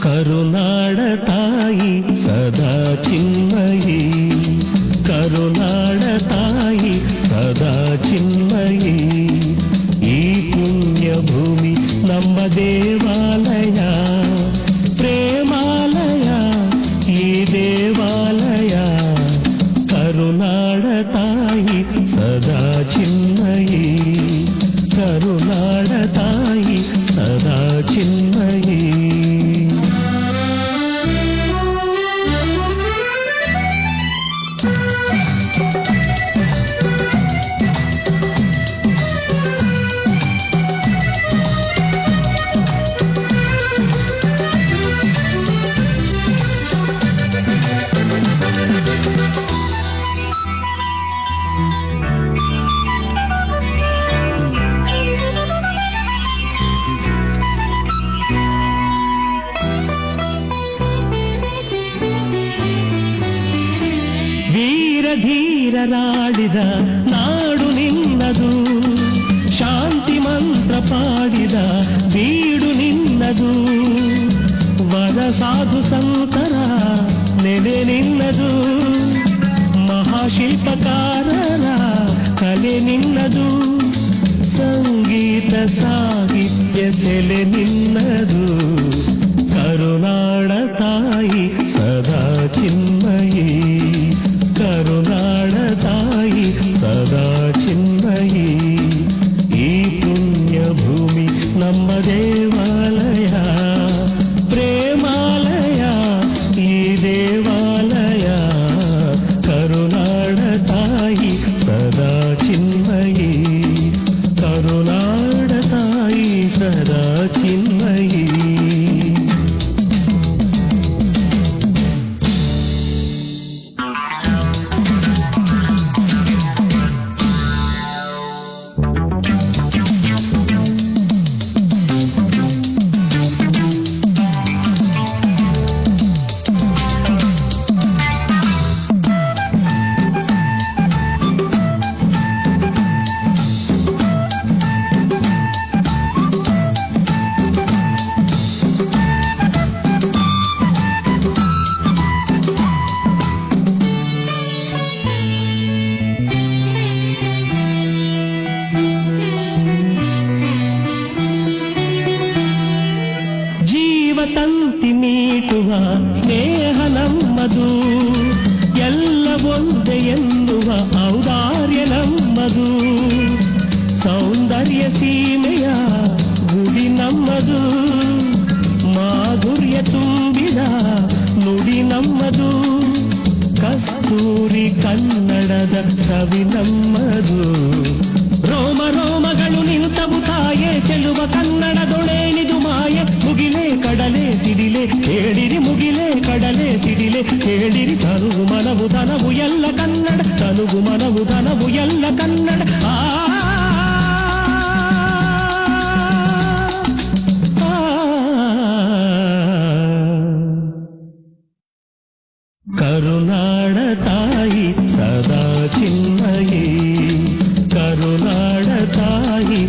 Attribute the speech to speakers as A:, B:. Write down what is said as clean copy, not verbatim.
A: ಕರುನಾಡ ತಾಯಿ ಸದಾ ಚಿನ್ಮಯಿ, ಕರುನಾಡ ತಾಯಿ ಸದಾ ಚಿನ್ಮಯಿ. ಈ ಪುಣ್ಯ ಭೂಮಿ ನಮ್ಮ ದೇವಾಲಯ, ಪ್ರೇಮಾಲಯ ಈ ದೇವಾಲಯ. ಕರುನಾಡ ತಾಯಿ ಸದಾ ಚಿನ್ಮಯಿ, ಕರುನಾಡ ತಾಯಿ ಸದಾ ಚಿನ್ಮಯಿ. ಧೀರರಾಡಿದ ನಾಡು ನಿನ್ನದು, ಶಾಂತಿ ಮಂತ್ರ ಪಾಡಿದ ಬೀಡು ನಿನ್ನದು. ವರ ಸಾಧು ಸಂತರ ನೆಲೆ ನಿನ್ನದು, ಮಹಾಶಿಲ್ಪಕಾರರ ಕಲೆ ನಿನ್ನದು. ಸಂಗೀತ ಸಾಹಿತ್ಯ ಸೆಲೆ ನಿನ್ನದು. ಕರುನಾಡ ತಾಯಿ ಸದಾ ಚಿನ್ಮಯಿ, ಕರುನಾಡ ತಾಯಿ ಸದಾ ಚಿನ್ಮಯಿ. ಈ ಪುಣ್ಯ ಭೂಮಿ ನಮ್ಮ ದೇವಾಲಯ, ಪ್ರೇಮಾಲಯ ಈ ದೇವಾಲಯ. ಕರುನಾಡ ತಾಯಿ ಸದಾ ಚಿನ್ಮಯಿ, ಕರುನಾಡ ತಾಯಿ ಸದಾ ಚಿನ್ಮಯಿ. ತಂತಿ ಮೀಟುವ ಸ್ನೇಹ ನಮ್ಮದು, ಎಲ್ಲ ಒಂದೇ ಎನ್ನುವ ಔದಾರ್ಯ ನಮ್ಮದು. ಸೌಂದರ್ಯ ಸೀಮೆಯ ಗುಡಿ ನಮ್ಮದು, ಮಾಧುರ್ಯ ತುಂಬಿದ ನುಡಿ ನಮ್ಮದು. ಕಸ್ತೂರಿ ಕನ್ನಡದ ಸವಿ ನಮ್ಮದು. ರೋಮ ರೋಮಗಳು ನಿಂತವು ತಾಯೆ, ಚೆಲುವ ಕನ್ನಡದೊಳೇನಿದು ಮಾಯೆ. ಮುಗಿಲೆ ಕಡಲೆ ಸಿಡಿಲೆ ಹೇಳಿರಿ, ಮುಗಿಲೆ ಕಡಲೆ ಸಿಡಿಲೆ ಹೇಳಿರಿ. ತನುವು ಮನವು ಧನವು ಎಲ್ಲ ಕನ್ನಡ, ತನುವು ಮನವು ಧನವು ಎಲ್ಲ ಕನ್ನಡ. ಕರುನಾಡ ತಾಯಿ ಸದಾ ಚಿನ್ಮಯಿ, ಕರುನಾಡ ತಾಯಿ